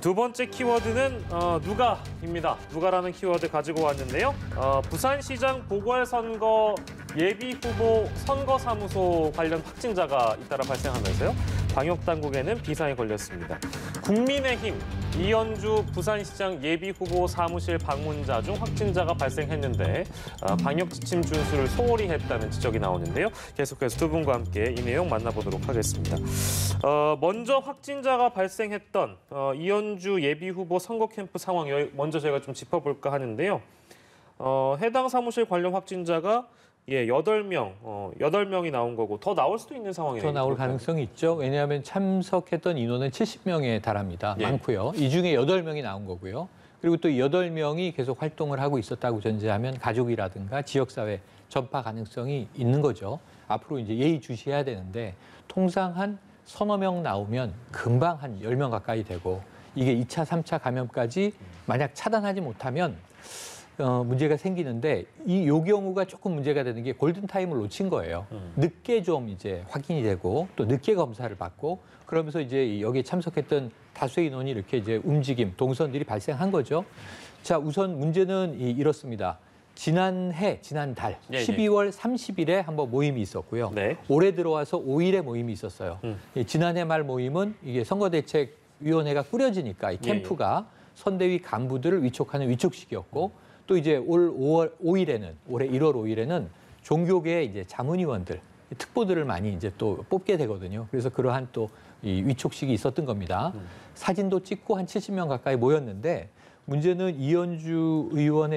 두 번째 키워드는 누가입니다. 누가라는 키워드 가지고 왔는데요. 부산시장 보궐선거 예비후보 선거사무소 관련 확진자가 잇따라 발생하면서요. 방역당국에는 비상이 걸렸습니다. 국민의힘 이현주 부산시장 예비후보 사무실 방문자 중 확진자가 발생했는데 방역지침 준수를 소홀히 했다는 지적이 나오는데요. 계속해서 두 분과 함께 이 내용 만나보도록 하겠습니다. 먼저 확진자가 발생했던 이현주 예비후보 선거 캠프 상황 먼저 저희가 좀 짚어볼까 하는데요. 해당 사무실 관련 확진자가 8명이 나온 거고 더 나올 수도 있는 상황이네요. 더 나올 가능성이 있죠. 왜냐하면 참석했던 인원은 70명에 달합니다. 예. 많고요. 이 중에 8명이 나온 거고요. 그리고 또 8명이 계속 활동을 하고 있었다고 전제하면 가족이라든가 지역사회 전파 가능성이 있는 거죠. 앞으로 이제 예의주시해야 되는데 통상 한 서너 명 나오면 금방 한 10명 가까이 되고 이게 2차, 3차 감염까지 만약 차단하지 못하면 문제가 생기는데 요 경우가 조금 문제가 되는 게 골든타임을 놓친 거예요. 늦게 좀 이제 확인이 되고 또 늦게 검사를 받고 그러면서 이제 여기에 참석했던 다수의 인원이 이렇게 이제 움직임, 동선들이 발생한 거죠. 자, 우선 문제는 이렇습니다. 지난달 12월 30일에 한번 모임이 있었고요. 네. 올해 들어와서 5일에 모임이 있었어요. 지난해 말 모임은 이게 선거대책위원회가 꾸려지니까 이 캠프가 선대위 간부들을 위촉하는 위촉식이었고 또 이제 올 5월 5일에는 올해 1월 5일에는 종교계 이제 자문위원들 특보들을 많이 이제 또 뽑게 되거든요. 그래서 그러한 또 이 위촉식이 있었던 겁니다. 사진도 찍고 한 70명 가까이 모였는데 문제는 이현주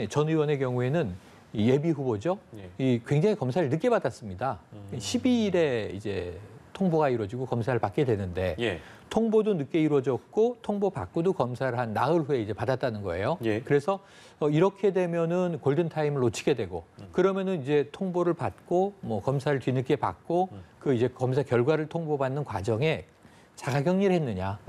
전 의원의 경우에는 이 예비 후보죠. 이 굉장히 검사를 늦게 받았습니다. 12일에 이제 통보가 이루어지고 검사를 받게 되는데 통보도 늦게 이루어졌고 통보 받고도 검사를 한 나흘 후에 이제 받았다는 거예요. 그래서 이렇게 되면은 골든 타임을 놓치게 되고 그러면은 이제 통보를 받고 뭐 검사를 뒤늦게 받고 그 이제 검사 결과를 통보받는 과정에 자가격리를 했느냐,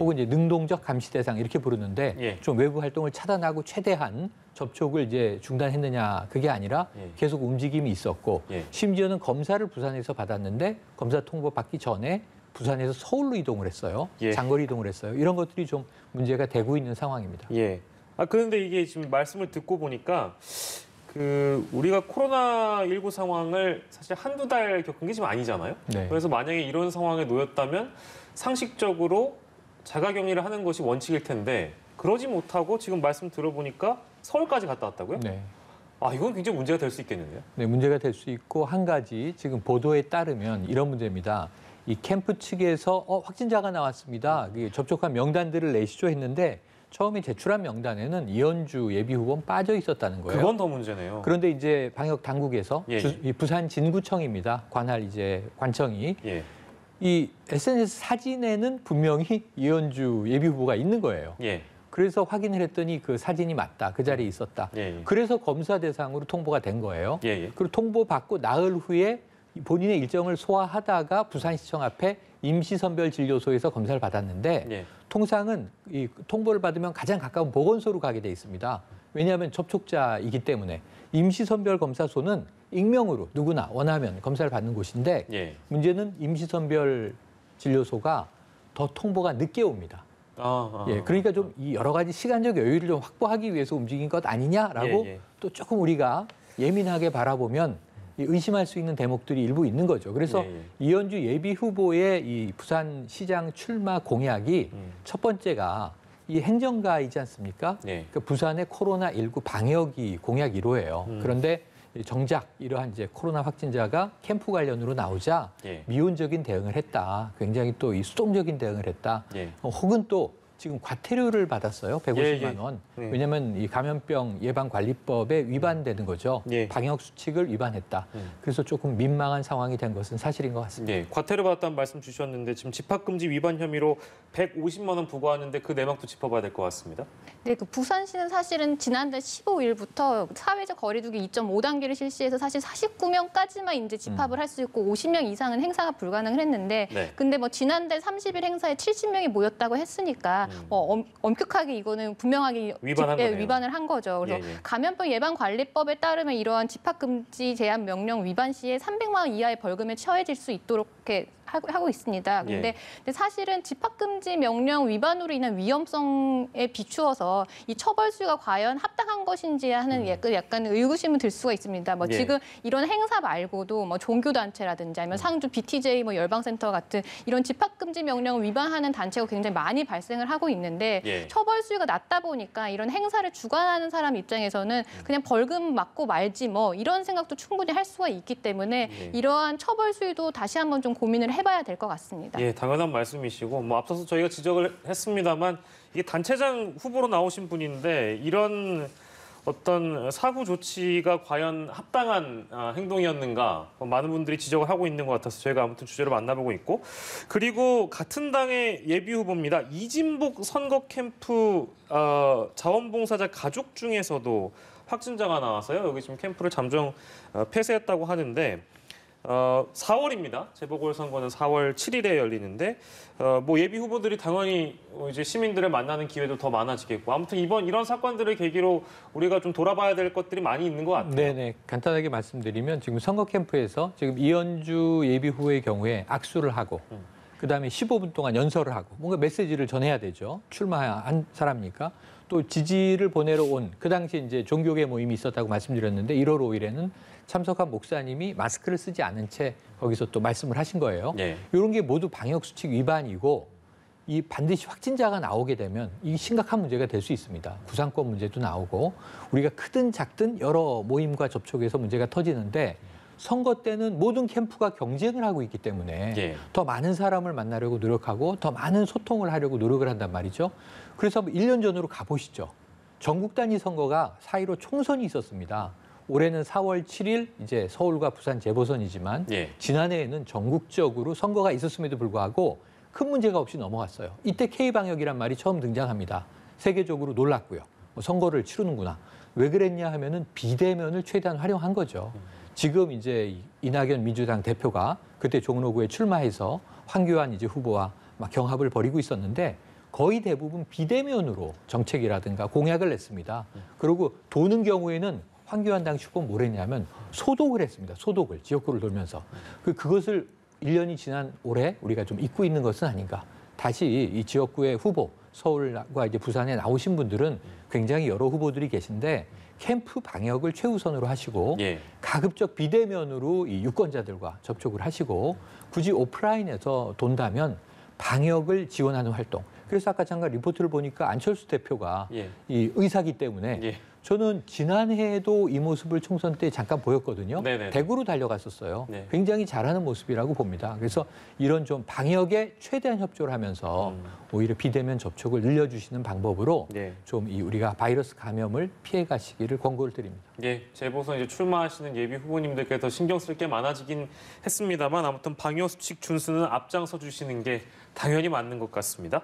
혹은 이제 능동적 감시 대상 이렇게 부르는데 좀 외부 활동을 차단하고 최대한 접촉을 이제 중단했느냐 그게 아니라 계속 움직임이 있었고 심지어는 검사를 부산에서 받았는데 검사 통보 받기 전에 부산에서 서울로 이동을 했어요. 장거리 이동을 했어요. 이런 것들이 좀 문제가 되고 있는 상황입니다. 그런데 이게 지금 말씀을 듣고 보니까 우리가 코로나19 상황을 사실 한두 달 겪은 게 지금 아니잖아요. 그래서 만약에 이런 상황에 놓였다면 상식적으로 자가격리를 하는 것이 원칙일 텐데 그러지 못하고 지금 말씀 들어보니까 서울까지 갔다 왔다고요? 이건 굉장히 문제가 될 수 있겠는데요? 네, 문제가 될 수 있고 한 가지 지금 보도에 따르면 이런 문제입니다. 이 캠프 측에서 확진자가 나왔습니다. 접촉한 명단들을 내시죠 했는데 처음에 제출한 명단에는 이현주 예비후보는 빠져 있었다는 거예요. 그건 더 문제네요. 그런데 이제 방역 당국에서 부산 진구청입니다. 관할 이제 관청이 이 SNS 사진에는 분명히 이현주 예비후보가 있는 거예요. 그래서 확인을 했더니 그 사진이 맞다. 그 자리에 있었다. 그래서 검사 대상으로 통보가 된 거예요. 그리고 통보받고 나흘 후에 본인의 일정을 소화하다가 부산시청 앞에 임시선별진료소에서 검사를 받았는데 통상은 이 통보를 받으면 가장 가까운 보건소로 가게 돼 있습니다. 왜냐하면 접촉자이기 때문에 임시선별검사소는 익명으로 누구나 원하면 검사를 받는 곳인데 문제는 임시선별진료소가 더 통보가 늦게 옵니다. 그러니까 좀 이 여러 가지 시간적 여유를 좀 확보하기 위해서 움직인 것 아니냐라고 또 조금 우리가 예민하게 바라보면 의심할 수 있는 대목들이 일부 있는 거죠. 그래서 이현주 예비 후보의 이 부산시장 출마 공약이 첫 번째가 이 행정가이지 않습니까? 그 부산의 코로나19 방역이 공약 1호예요. 그런데 정작 이러한 이제 코로나 확진자가 캠프 관련으로 나오자 미온적인 대응을 했다. 굉장히 또 이 수동적인 대응을 했다. 혹은 또 지금 과태료를 받았어요. 150만 원. 왜냐하면 이 감염병 예방관리법에 위반되는 거죠. 방역 수칙을 위반했다. 그래서 조금 민망한 상황이 된 것은 사실인 것 같습니다. 과태료 받았다는 말씀 주셨는데 지금 집합금지 위반 혐의로 150만 원 부과하는데 그 내막도 짚어봐야 될 것 같습니다. 네, 부산시는 사실은 지난달 15일부터 사회적 거리두기 2.5단계를 실시해서 사실 49명까지만 이제 집합을 할 수 있고 50명 이상은 행사가 불가능을 했는데 근데 뭐 지난달 30일 행사에 70명이 모였다고 했으니까 엄격하게 이거는 분명하게 위반을 한 거죠. 그래서 감염병 예방관리법에 따르면 이러한 집합금지 제한 명령 위반 시에 300만 원 이하의 벌금에 처해질 수 있도록 이렇게 하고 있습니다. 근데 사실은 집합금지 명령 위반으로 인한 위험성에 비추어서 이 처벌 수위가 과연 합당한 것인지 하는 약간 의구심은 들 수가 있습니다. 뭐 지금 이런 행사 말고도 뭐 종교단체라든지 아니면 상주 BTJ 뭐 열방센터 같은 이런 집합금지 명령을 위반하는 단체가 굉장히 많이 발생을 하고 있는데 처벌 수위가 낮다 보니까 이런 행사를 주관하는 사람 입장에서는 그냥 벌금 맞고 말지 뭐 이런 생각도 충분히 할 수가 있기 때문에 이러한 처벌 수위도 다시 한번 좀 고민을 해봐야 될 것 같습니다. 예, 당연한 말씀이시고 뭐 앞서서 저희가 지적을 했습니다만 이게 단체장 후보로 나오신 분인데 이런 어떤 사후 조치가 과연 합당한 행동이었는가 많은 분들이 지적을 하고 있는 것 같아서 저희가 아무튼 주제를 만나보고 있고 그리고 같은 당의 예비 후보입니다. 이진복 선거 캠프 자원봉사자 가족 중에서도 확진자가 나와서요. 여기 지금 캠프를 잠정 폐쇄했다고 하는데 4월입니다. 재보궐선거는 4월 7일에 열리는데 뭐 예비 후보들이 당연히 이제 시민들을 만나는 기회도 더 많아지겠고 아무튼 이런 사건들을 계기로 우리가 좀 돌아봐야 될 것들이 많이 있는 것 같아요. 네네. 간단하게 말씀드리면 지금 선거 캠프에서 지금 이현주 예비 후보의 경우에 악수를 하고 그다음에 15분 동안 연설을 하고 뭔가 메시지를 전해야 되죠. 출마한 사람이니까. 또 지지를 보내러 온 그 당시 이제 종교계 모임이 있었다고 말씀드렸는데 1월 5일에는 참석한 목사님이 마스크를 쓰지 않은 채 거기서 또 말씀을 하신 거예요. 이런 게 모두 방역수칙 위반이고 이 반드시 확진자가 나오게 되면 이 심각한 문제가 될 수 있습니다. 구상권 문제도 나오고 우리가 크든 작든 여러 모임과 접촉해서 문제가 터지는데 선거 때는 모든 캠프가 경쟁을 하고 있기 때문에 더 많은 사람을 만나려고 노력하고 더 많은 소통을 하려고 노력을 한단 말이죠. 그래서 1년 전으로 가보시죠. 전국 단위 선거가 4.15 총선이 있었습니다. 올해는 4월 7일 이제 서울과 부산 재보선이지만 지난해에는 전국적으로 선거가 있었음에도 불구하고 큰 문제가 없이 넘어갔어요. 이때 K방역이란 말이 처음 등장합니다. 세계적으로 놀랐고요. 선거를 치르는구나. 왜 그랬냐 하면은 비대면을 최대한 활용한 거죠. 지금 이제 이낙연 민주당 대표가 그때 종로구에 출마해서 황교안 이제 후보와 막 경합을 벌이고 있었는데 거의 대부분 비대면으로 정책이라든가 공약을 냈습니다. 그리고 도는 경우에는 황교안 당시 후보는 뭘 했냐면 소독을 했습니다. 소독을 지역구를 돌면서 그것을 1년이 지난 올해 우리가 좀 잊고 있는 것은 아닌가. 다시 이 지역구의 후보 서울과 이제 부산에 나오신 분들은 굉장히 여러 후보들이 계신데 캠프 방역을 최우선으로 하시고 가급적 비대면으로 이 유권자들과 접촉을 하시고 굳이 오프라인에서 돈다면 방역을 지원하는 활동. 그래서 아까 잠깐 리포트를 보니까 안철수 대표가 이 의사기 때문에 저는 지난해에도 이 모습을 총선 때 잠깐 보였거든요. 대구로 달려갔었어요. 굉장히 잘하는 모습이라고 봅니다. 그래서 이런 좀 방역에 최대한 협조를 하면서 오히려 비대면 접촉을 늘려주시는 방법으로 좀 우리가 바이러스 감염을 피해가시기를 권고를 드립니다. 재보선 이제 출마하시는 예비 후보님들께 더 신경 쓸 게 많아지긴 했습니다만 아무튼 방역 수칙 준수는 앞장서 주시는 게 당연히 맞는 것 같습니다.